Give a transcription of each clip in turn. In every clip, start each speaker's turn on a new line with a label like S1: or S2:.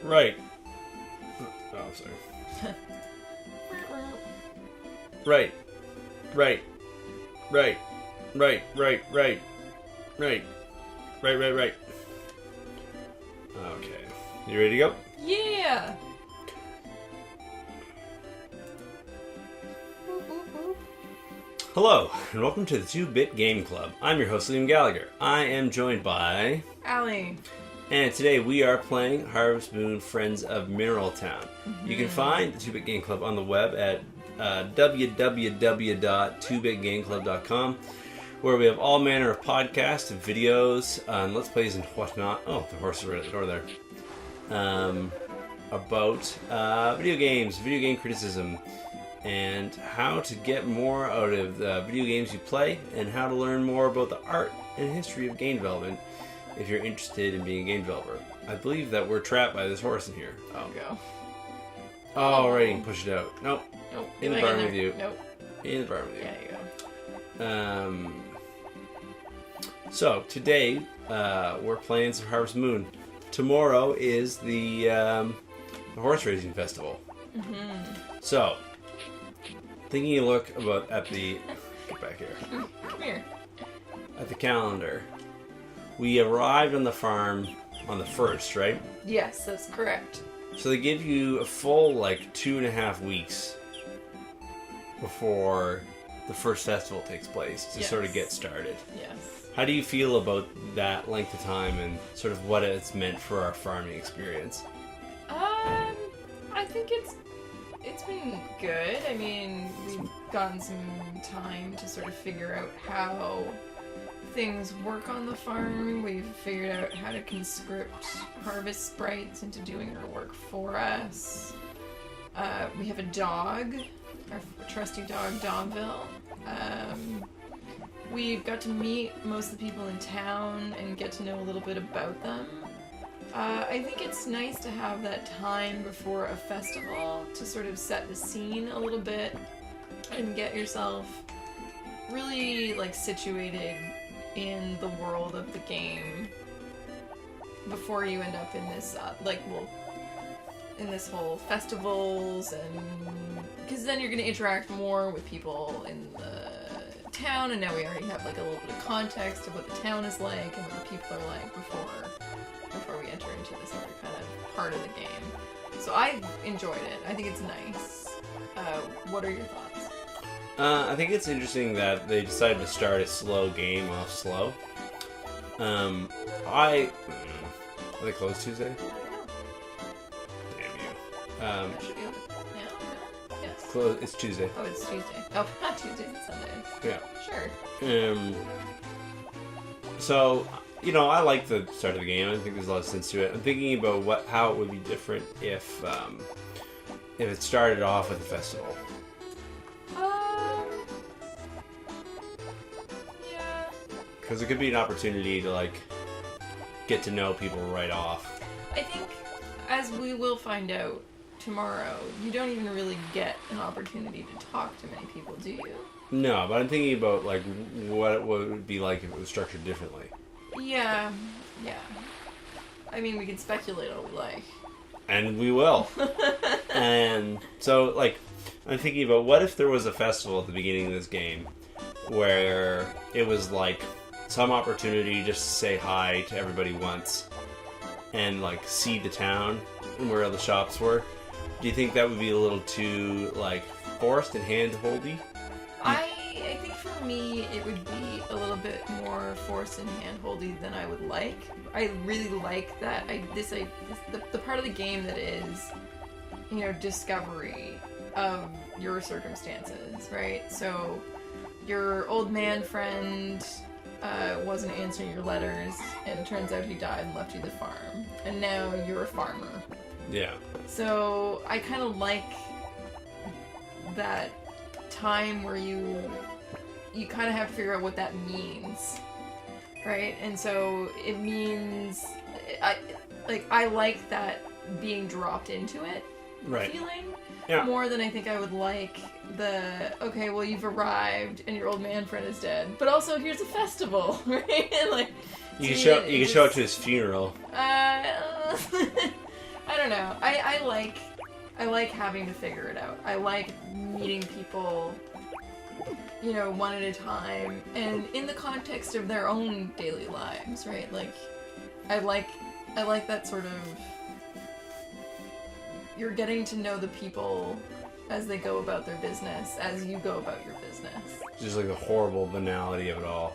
S1: Right. Oh, sorry. Right. Right. Right. Right. Right. Right. Right. Right. Right. Right. Okay. You ready to go?
S2: Yeah!
S1: Hello, and welcome to the 2-Bit Game Club. I'm your host, Liam Gallagher. I am joined by...
S2: Alli.
S1: And today we are playing Harvest Moon Friends of Mineral Town. You can find the 2-Bit Game Club on the web at www.2bitgameclub.com, where we have all manner of podcasts and videos and Let's Plays and whatnot. Oh, the horse is right at the door there. About video games, video game criticism, and how to get more out of the video games you play, and how to learn more about the art and history of game development if you're interested in being a game developer. I believe that we're trapped by this horse in here.
S2: Oh, go.
S1: Oh, right, you can push it out. Nope.
S2: Nope.
S1: In the barn with you.
S2: Nope.
S1: In the barn with you.
S2: Yeah, you go.
S1: So, today, we're playing some Harvest Moon. Tomorrow is the horse racing festival. So, taking a look at the... Get back here.
S2: Come here.
S1: At the calendar. We arrived on the farm on the 1st, right?
S2: Yes, that's correct.
S1: So they give you a full, 2.5 weeks before the first festival takes place to sort of get started.
S2: Yes.
S1: How do you feel about that length of time and sort of what it's meant for our farming experience?
S2: I think it's been good. I mean, we've gotten some time to sort of figure out how things work on the farm. We've figured out how to conscript harvest sprites into doing our work for us. We have a dog, our trusty dog, Domville. We got to meet most of the people in town and get to know a little bit about them. I think it's nice to have that time before a festival to sort of set the scene a little bit and get yourself really situated in the world of the game before you end up in this in this whole festivals, and because then you're going to interact more with people in the town, and now we already have a little bit of context of what the town is like and what the people are like before we enter into this other kind of part of the game. So I enjoyed it. I think it's nice. What are your thoughts?
S1: I think it's interesting that they decided to start a slow game off slow. Are they closed Tuesday? Damn you.
S2: Should be open. Yeah. Yes.
S1: It's Tuesday.
S2: Oh, it's Tuesday. Oh, not Tuesdays and Sundays.
S1: Yeah.
S2: Sure.
S1: So, I like the start of the game. I think there's a lot of sense to it. I'm thinking about how it would be different if it started off with a festival.
S2: Yeah.
S1: Because it could be an opportunity to get to know people right off.
S2: I think, as we will find out tomorrow, you don't even really get an opportunity to talk to many people, do you?
S1: No, but I'm thinking about what it would be like if it was structured differently.
S2: Yeah. I mean, we can speculate all we like.
S1: And we will. And so, I'm thinking about what if there was a festival at the beginning of this game where it was some opportunity just to say hi to everybody once and see the town and where all the shops were. Do you think that would be a little too forced and hand-holdy?
S2: I think for me it would be a little bit more forced and hand-holdy than I would like. I really like that the part of the game that is discovery of your circumstances, right? So your old man friend wasn't answering your letters, and it turns out he died and left you the farm, and now you're a farmer.
S1: Yeah. So
S2: I kind of like that time where you kind of have to figure out what that means, right? And so it means I like that being dropped into it feeling more than I think I would like okay, well, you've arrived and your old man friend is dead, but also here's a festival, right?
S1: You can show it to his funeral.
S2: I don't know. I like having to figure it out. I like meeting people, you know, one at a time, and in the context of their own daily lives, right? Like, I like that sort of, you're getting to know the people as they go about their business, as you go about your business.
S1: Just like the horrible banality of it all.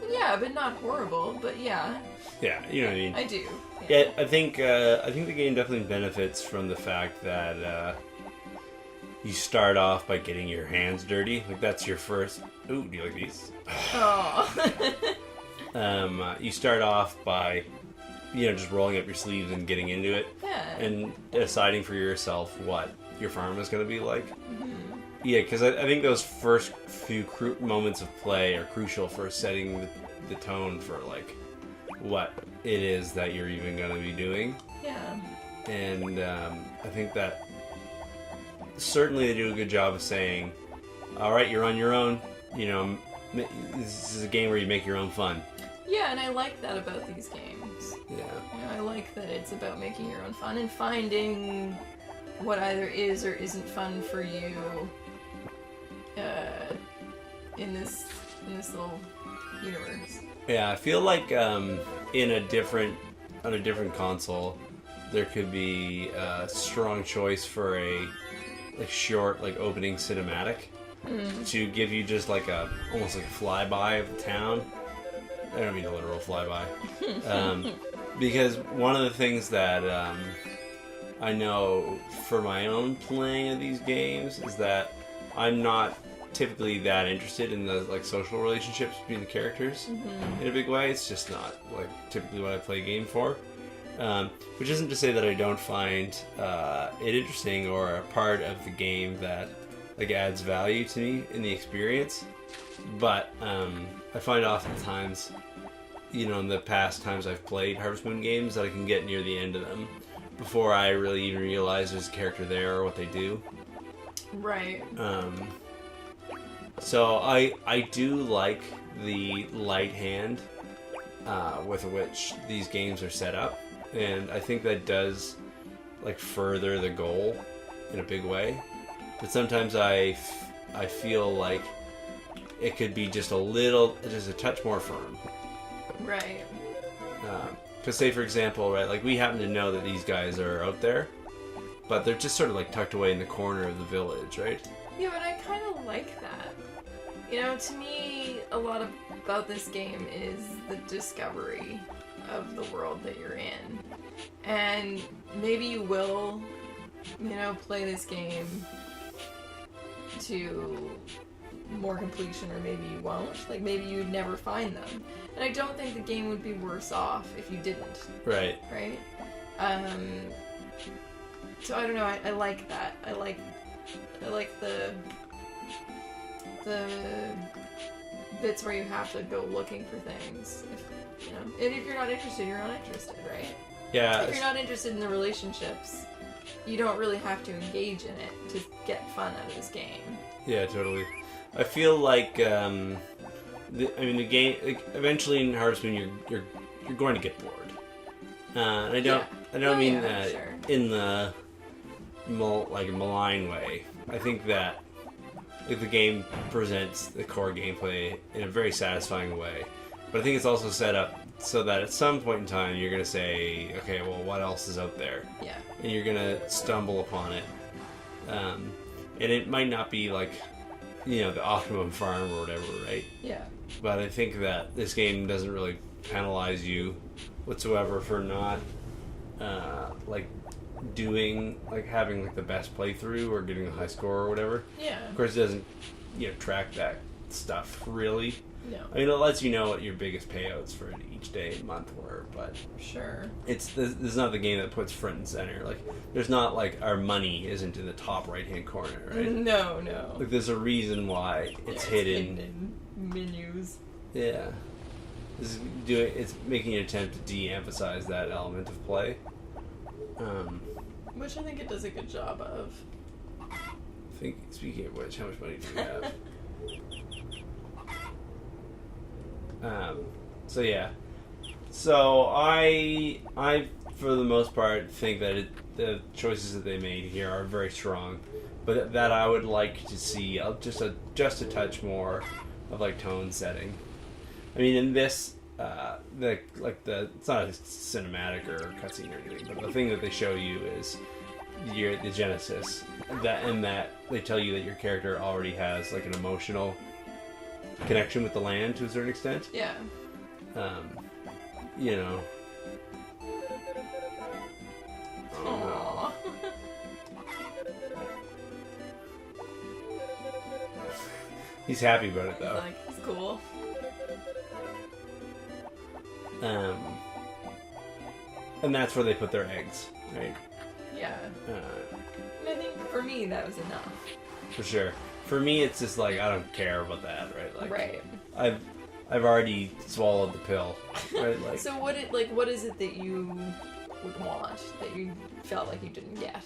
S2: Yeah, but not horrible, but yeah.
S1: Yeah, you know what I mean.
S2: I do.
S1: Yeah, I think the game definitely benefits from the fact that you start off by getting your hands dirty. Like, that's your first... Ooh, do you like these?
S2: Oh.
S1: You start off by, you know, just rolling up your sleeves and getting into it.
S2: Yeah.
S1: And deciding for yourself what your farm is going to be like.
S2: Mm-hmm.
S1: Yeah, because I think those first few moments of play are crucial for setting the tone for, like, what it is that you're even going to be doing.
S2: Yeah.
S1: And I think that certainly they do a good job of saying, all right, you're on your own. You know, this is a game where you make your own fun.
S2: Yeah, and I like that about these games.
S1: Yeah.
S2: You know, I like that it's about making your own fun and finding what either is or isn't fun for you in this little universe.
S1: Yeah, I feel like on a different console, there could be a strong choice for a short opening cinematic to give you just almost like a flyby of the town. I don't mean a literal flyby, because one of the things that I know for my own playing of these games is that I'm not typically that interested in the social relationships between the characters in a big way. It's just not typically what I play a game for. Which isn't to say that I don't find it interesting or a part of the game that adds value to me in the experience. But I find oftentimes, in the past times I've played Harvest Moon games, that I can get near the end of them before I really even realize there's a character there or what they do.
S2: Right.
S1: So I do like the light hand with which these games are set up, and I think that does further the goal in a big way. But sometimes I feel like it could be just a touch more firm.
S2: Right.
S1: Because say for example, right, we happen to know that these guys are out there, but they're just sort of tucked away in the corner of the village, right?
S2: Yeah, but I kind of like that. To me, a lot about this game is the discovery of the world that you're in. And maybe you will, play this game to more completion, or maybe you won't. Maybe you'd never find them. And I don't think the game would be worse off if you didn't.
S1: Right.
S2: Right? So I don't know, I like that. I like the bits where you have to go looking for things. And if you're not interested, you're not interested, right?
S1: Yeah.
S2: If you're not interested in the relationships, you don't really have to engage in it to get fun out of this game.
S1: Yeah, totally. I feel like the game eventually in Harvest Moon you're going to get bored. And I don't mean that
S2: sure.
S1: in the malign way. I think that the game presents the core gameplay in a very satisfying way, but I think it's also set up so that at some point in time you're going to say, okay, well, what else is out there?
S2: Yeah.
S1: And you're going to stumble upon it. And it might not be the optimum farm or whatever, right?
S2: Yeah.
S1: But I think that this game doesn't really penalize you whatsoever for not having the best playthrough or getting a high score or whatever.
S2: Yeah.
S1: Of course, it doesn't track that stuff really.
S2: No.
S1: I mean, it lets you know what your biggest payouts for each day and month were, but
S2: sure.
S1: this is not the game that puts front and center. There's not our money isn't in the top right hand corner, right?
S2: No.
S1: There's a reason why it's hidden
S2: in menus.
S1: Yeah. It's making an attempt to de-emphasize that element of play.
S2: Which I think it does a good job of.
S1: Speaking of which, how much money do we have? So yeah. So I for the most part, think that the choices that they made here are very strong, but that I would like to see just a touch more of like tone setting. I mean, in this, it's not a cinematic or cutscene or anything, but the thing that they show you is the genesis, that they tell you that your character already has like an emotional connection with the land to a certain extent.
S2: Yeah.
S1: You know.
S2: Aww.
S1: He's happy about it though.
S2: He's cool.
S1: And that's where they put their eggs, right?
S2: Yeah. I think for me that was enough.
S1: For sure. For me, it's just like I don't care about that, right? Like,
S2: right.
S1: I've already swallowed the pill, right? Like.
S2: So what is it that you would want that you felt like you didn't get?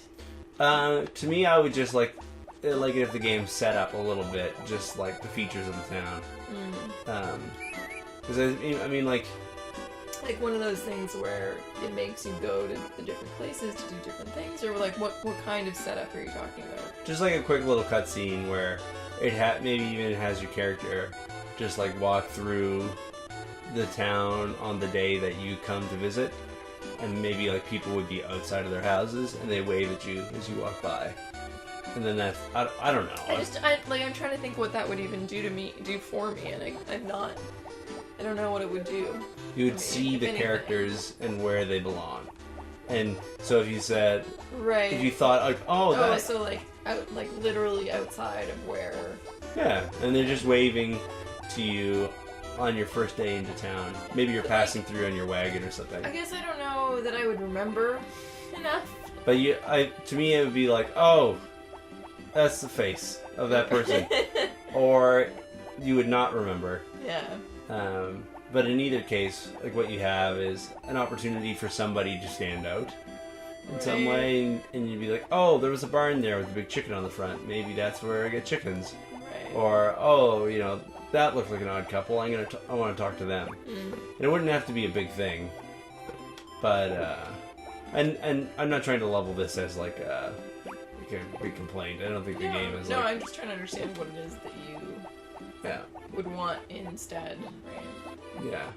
S1: To me, I would just like if the game set up a little bit, just like the features of the town. Because I mean, like
S2: one of those things where it makes you go to the different places to do different things, or like what kind of setup are you talking about?
S1: Just like a quick little cutscene where it maybe even has your character just like walk through the town on the day that you come to visit, and maybe like people would be outside of their houses and they wave at you as you walk by, and then that's I don't know.
S2: I'm trying to think what that would even do for me, and I don't know what it would do.
S1: You would see the characters and where they belong. And so if you said,
S2: right,
S1: if you thought like,
S2: so literally outside of where,
S1: yeah, and they're just waving to you on your first day into town. Maybe you're passing through on your wagon or something.
S2: I guess I don't know that I would remember enough.
S1: But to me it would be like, oh, that's the face of that person, or you would not remember.
S2: Yeah.
S1: But in either case, like what you have is an opportunity for somebody to stand out in some way, and you'd be like, oh, there was a barn there with a big chicken on the front. Maybe that's where I get chickens.
S2: Right.
S1: Or, oh, that looks like an odd couple. I want to talk to them. And it wouldn't have to be a big thing, but and I'm not trying to level this as like a big complaint. I don't think the game is.
S2: No, I'm just trying to understand what it is that you.
S1: Yeah.
S2: Would want instead, right?
S1: Yeah.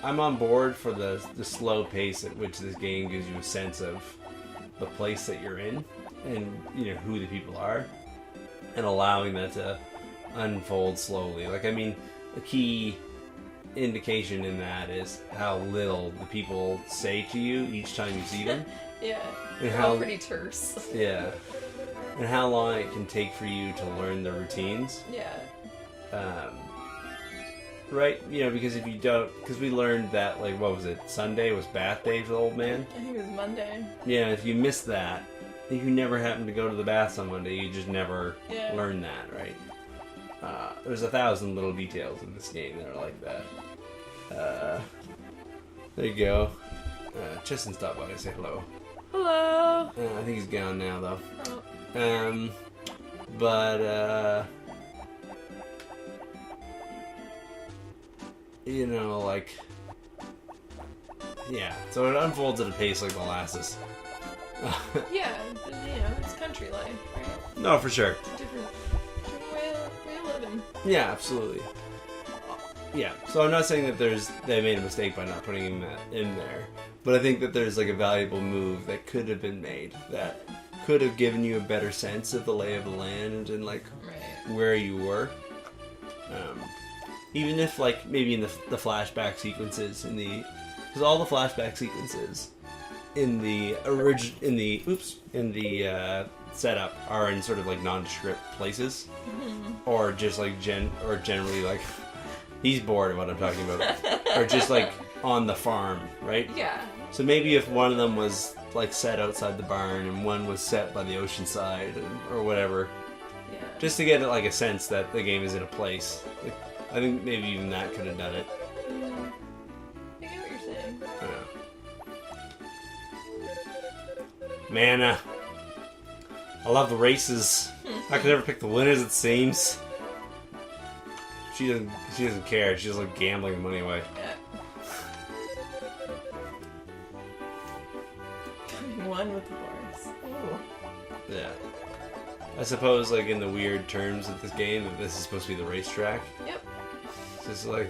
S1: I'm on board for the slow pace at which this game gives you a sense of the place that you're in, and who the people are, and allowing that to unfold slowly. Like, I mean, a key indication in that is how little the people say to you each time you see them.
S2: Yeah.
S1: And
S2: how pretty terse.
S1: Yeah. And how long it can take for you to learn the routines.
S2: Yeah.
S1: Right? Because if you don't... Because we learned that, like, what was it? Sunday was bath day for the old man?
S2: I think it was Monday.
S1: Yeah, if you miss that, if you never happen to go to the baths on Monday, you just never learn that, right? There's 1,000 little details in this game that are like that. There you go. Cheston stopped by to say hello.
S2: Hello!
S1: I think he's gone now, though.
S2: Oh.
S1: But like, yeah. So it unfolds at a pace like molasses.
S2: Yeah, it's country life, right?
S1: No, for sure.
S2: It's a different way of living.
S1: Yeah, absolutely. Yeah. So I'm not saying that they made a mistake by not putting that in there, but I think that there's like a valuable move that could have been made that could have given you a better sense of the lay of the land and like where you were. Even if like maybe in the flashback sequences because all the flashback sequences in the setup are in sort of like nondescript places, or just like generally like he's bored of what I'm talking about, or just like on the farm, right?
S2: Yeah.
S1: So maybe if one of them was like set outside the barn and one was set by the ocean side or whatever, just to get like a sense that the game is in a place. Like, I think maybe even that could have done it.
S2: I get what you're saying.
S1: Man, I love the races. I could never pick the winners, it seems. She doesn't care. She's like gambling the money away.
S2: Yeah. one with the horse. Ooh.
S1: Yeah. I suppose, like, in the weird terms of this game, that this is supposed to be the racetrack.
S2: Yep.
S1: It's just like,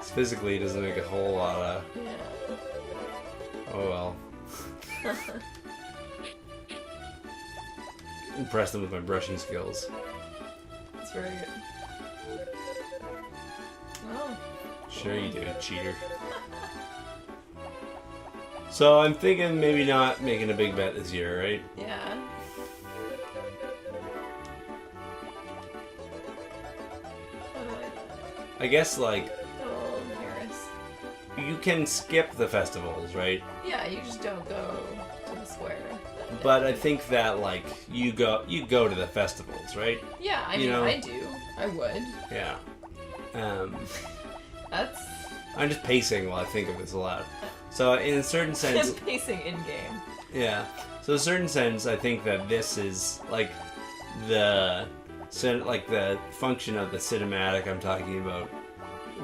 S1: physically, it doesn't make a whole lot of.
S2: Yeah.
S1: Oh well. Impress them with my brushing skills.
S2: That's very good. Oh.
S1: Sure you do, cheater. So I'm thinking maybe not making a big bet this year, right?
S2: Yeah. How do
S1: I guess, like,
S2: Oh, Paris.
S1: you can skip the festivals, right?
S2: Yeah, you just don't go to the square.
S1: But I think that, like, you go to the festivals, right?
S2: Yeah, I
S1: You
S2: mean,
S1: know-
S2: I do. I would.
S1: Yeah.
S2: That's
S1: I'm just pacing while I think of this aloud. So in a certain sense,
S2: pacing in game.
S1: yeah. So in a certain sense, I think that this is like the function of the cinematic I'm talking about,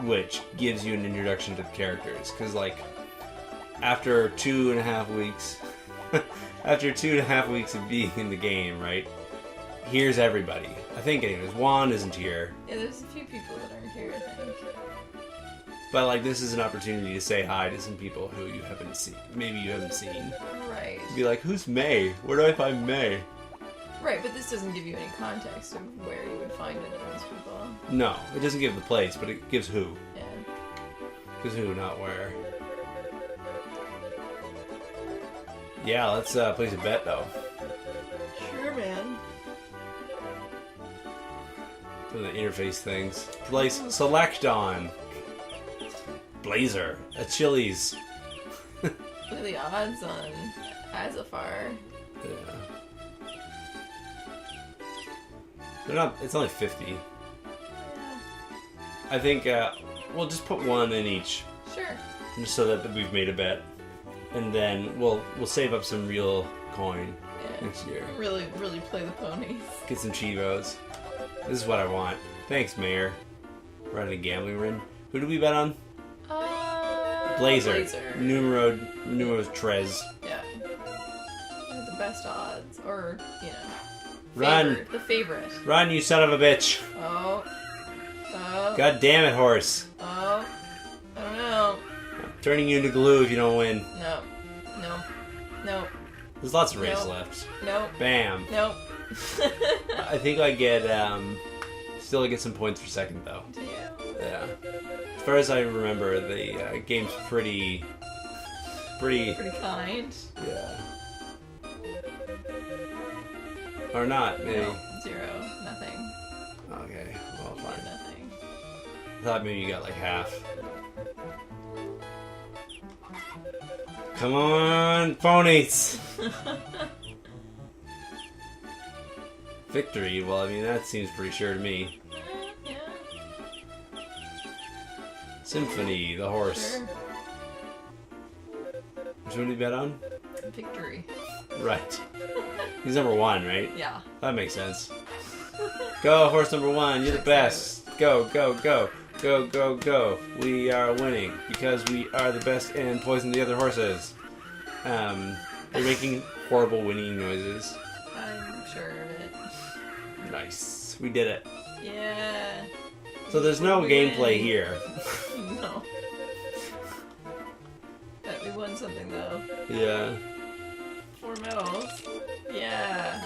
S1: which gives you an introduction to the characters. Because like after 2.5 weeks, after 2.5 weeks of being in the game, right? Here's everybody. I think anyways. Juan isn't here.
S2: Yeah, there's a few people that aren't here, I think.
S1: But like this is an opportunity to say hi to some people who you haven't seen. Maybe you haven't seen.
S2: Right.
S1: Be like, who's May? Where do I find May?
S2: Right, but this doesn't give you any context of where you would find any of those people.
S1: No, it doesn't give the place, but it gives who.
S2: Yeah.
S1: Gives who, not where. Yeah, let's place a bet though.
S2: Sure, man.
S1: For the interface things. Place select on. Blazer at Chili's.
S2: What are the odds on Azafar?
S1: Yeah. They're not. It's only 50. I think we'll just put one in each,
S2: Sure.
S1: just so that we've made a bet, and then we'll save up some real coin
S2: Yeah.
S1: next year.
S2: Really play the ponies.
S1: Get some Chivos. This is what I want. Thanks, Mayor. We're on a gambling ring. Who do we bet on? Blazer. Numero tres.
S2: Yeah. The best odds, or
S1: Run.
S2: The favorite.
S1: Run, you son of a bitch.
S2: Oh.
S1: God damn it, horse.
S2: Oh. I don't know.
S1: I'm turning you into glue if you don't win.
S2: No.
S1: There's lots of race
S2: Nope.
S1: left.
S2: Nope.
S1: Bam.
S2: Nope.
S1: I think I get, still get some points for second, though.
S2: Do you?
S1: Yeah. As far as I remember, the game's pretty...
S2: Pretty kind.
S1: Yeah. Or not, maybe.
S2: No. 0. Nothing.
S1: Okay, well,
S2: You
S1: fine.
S2: get nothing.
S1: I thought maybe you got like half. Come on, ponies! Victory? Well, I mean, that seems pretty sure to me.
S2: Yeah.
S1: Symphony, the horse.
S2: Sure.
S1: Which one do you bet on?
S2: Victory.
S1: Right. He's number 1, right?
S2: Yeah.
S1: That makes sense. Go, horse number 1, you're the best. Go, go, go. Go, go, go. We are winning because we are the best and poison the other horses. They're making horrible whinnying noises.
S2: I'm sure of it.
S1: Nice. We did it.
S2: Yeah.
S1: So there's no
S2: We
S1: gameplay
S2: win.
S1: here.
S2: No. Bet we won something though.
S1: Yeah.
S2: 4 medals. Yeah.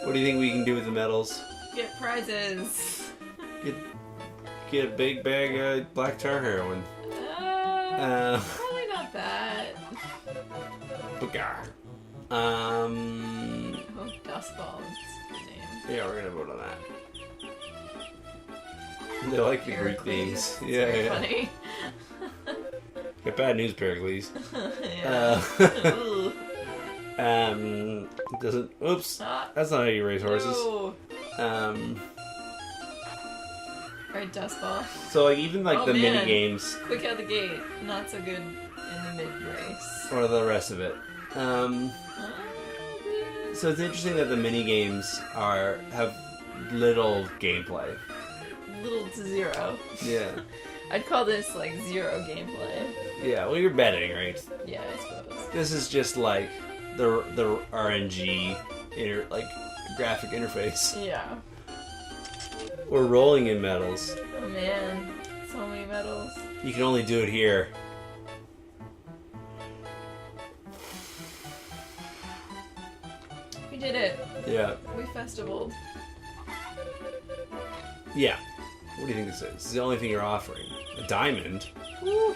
S1: What do you think we can do with the medals?
S2: Get prizes.
S1: Get a big bag of black tar heroin.
S2: Probably not that.
S1: Boogar.
S2: Oh, Dust Ball. That's a good name.
S1: Yeah, we're gonna vote on that. They like the Greek
S2: Pericles.
S1: names.
S2: It's
S1: Yeah,
S2: very
S1: yeah.
S2: funny.
S1: Got bad news, Pericles.
S2: Yeah. Ooh.
S1: It doesn't. Oops.
S2: Ah,
S1: That's not how you race horses.
S2: no. Alright, Dust Ball.
S1: So like even like
S2: Oh,
S1: the
S2: man.
S1: mini games
S2: Quick out the gate. Not so good in the mid-race.
S1: or the rest of it. So it's interesting that the mini games have little gameplay.
S2: Little to 0.
S1: Yeah.
S2: I'd call this like 0 gameplay.
S1: Yeah. Well, you're betting, right?
S2: Yeah, I suppose.
S1: This is just like the RNG graphic interface.
S2: Yeah.
S1: We're rolling in medals.
S2: Oh man, so many medals.
S1: You can only do it here.
S2: We did it.
S1: Yeah.
S2: We festivaled.
S1: Yeah. What do you think this is? This is the only thing you're offering. A diamond?
S2: Woo.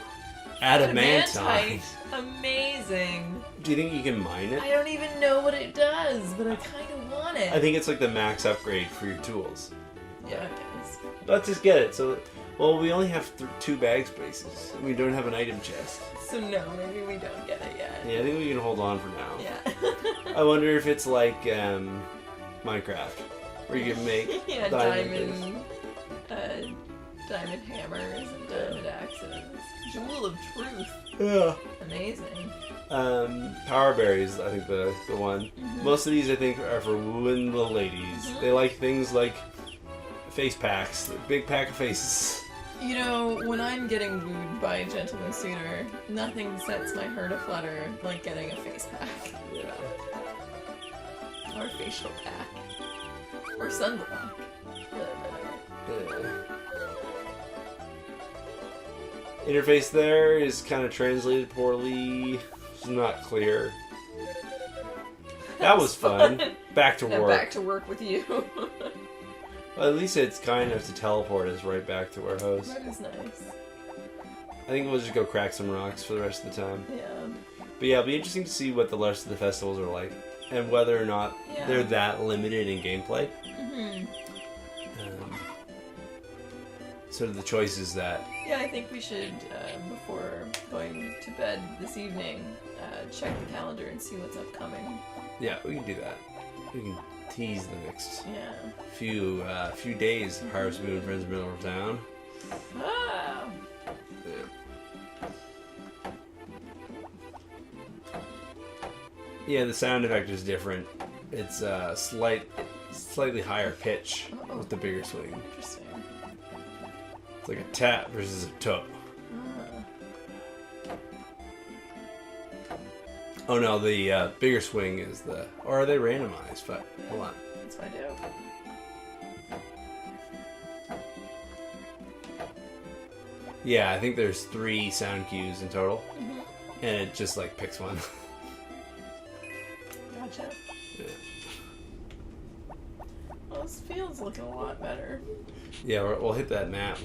S1: Adamantite.
S2: Amazing.
S1: Do you think you can mine it?
S2: I don't even know what it does, but I kind of want it.
S1: I think it's like the max upgrade for your tools.
S2: Yeah, it is.
S1: Let's just get it. So, well, we only have 2 bag spaces. And we don't have an item chest.
S2: So no, maybe we don't get it yet.
S1: Yeah, I think we can hold on for now.
S2: Yeah.
S1: I wonder if it's like Minecraft, where you can make
S2: diamond hammers and diamond axes. Jewel of truth.
S1: Yeah.
S2: Amazing.
S1: Power berries, I think the one.
S2: Mm-hmm.
S1: Most of these I think are for wooing the ladies.
S2: Mm-hmm.
S1: They like things like face packs, the big pack of faces.
S2: You know, when I'm getting wooed by a gentleman suitor, nothing sets my heart aflutter like getting a face pack.
S1: Yeah.
S2: Or a facial pack. Or sunblock.
S1: Yeah. Interface there is kind of translated poorly. It's not clear. That was fun. Back to
S2: Now
S1: work.
S2: back to work with you.
S1: Well, at least it's kind enough to teleport us right back to our house.
S2: That is nice.
S1: I think we'll just go crack some rocks for the rest of the time.
S2: Yeah.
S1: But yeah, it'll be interesting to see what the rest of the festivals are like. And whether or not they're that limited in gameplay.
S2: Mm-hmm.
S1: Sort of the choices that...
S2: Yeah, I think we should, before going to bed this evening, check the calendar and see what's upcoming.
S1: Yeah, we can do that. We can tease the next
S2: Yeah.
S1: few days of Harvest Moon Friends of Mineral Town.
S2: Ah!
S1: Yeah, the sound effect is different. It's slightly higher pitch with the bigger swing.
S2: Interesting.
S1: It's like a tap versus a toe. Oh no, the bigger swing is the... Or are they randomized? But hold on.
S2: Let's find out.
S1: Yeah, I think there's 3 sound cues in total.
S2: Mm-hmm.
S1: And it just like picks one.
S2: Gotcha.
S1: Yeah.
S2: Well, this field's looking a lot better.
S1: Yeah, we'll hit that map.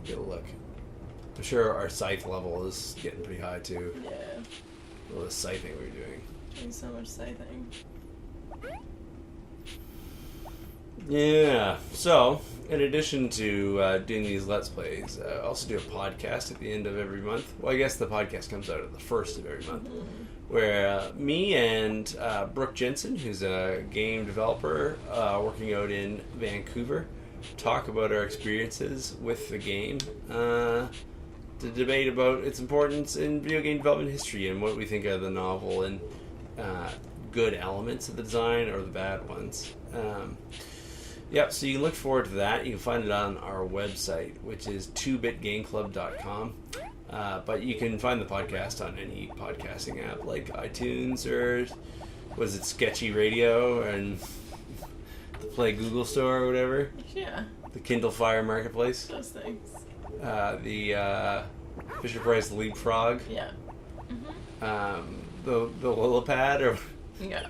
S1: Get a look. I'm sure our scythe level is getting pretty high too.
S2: Yeah.
S1: All the scything we're doing.
S2: Doing so much scything.
S1: Yeah. So, in addition to doing these Let's Plays, I also do a podcast at the end of every month. Well, I guess the podcast comes out at the first of every month. Where me and Brooke Jensen, who's a game developer working out in Vancouver, talk about our experiences with the game, to debate about its importance in video game development history and what we think of the novel and good elements of the design or the bad ones. Yep, so you can look forward to that. You can find it on our website, which is 2bitgameclub.com. But you can find the podcast on any podcasting app like iTunes or was it Sketchy Radio and the Play Google Store or whatever.
S2: Yeah.
S1: The Kindle Fire Marketplace.
S2: Those things.
S1: The Fisher Price Leapfrog.
S2: Yeah. Mm-hmm.
S1: The Lillipad. Or...
S2: Yeah.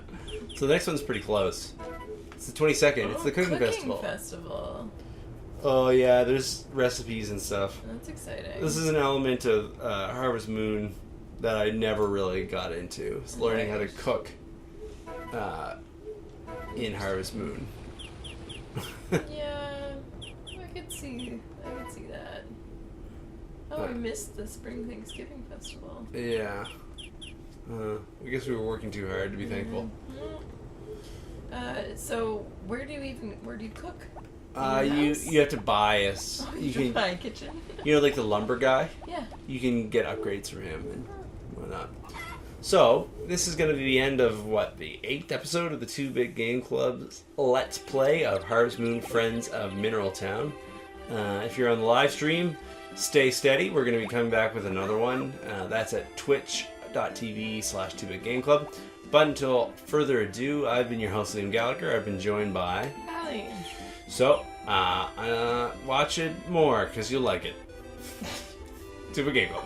S1: So the next one's pretty close. It's the 22nd. It's the Cooking
S2: Festival.
S1: Oh yeah, there's recipes and stuff.
S2: That's exciting.
S1: This is an element of Harvest Moon that I never really got into. It's learning how to cook in Harvest Moon.
S2: Yeah, I could see that. Oh, I missed the Spring Thanksgiving Festival.
S1: Yeah. I guess we were working too hard to be thankful.
S2: So where do you cook?
S1: You have to buy a...
S2: You can buy a kitchen.
S1: You know, like the lumber guy?
S2: Yeah.
S1: You can get upgrades from him and whatnot. So, this is going to be the end of, the 8th episode of the 2-Bit Game Club's Let's Play of Harvest Moon Friends of Mineral Town. If you're on the live stream, stay steady. We're going to be coming back with another one. That's at Twitch twitch.tv/2bitgameclub. But until further ado, I've been your host, Liam Gallagher. I've been joined by...
S2: Alli.
S1: So, watch it more, because you'll like it. 2bit Game Club.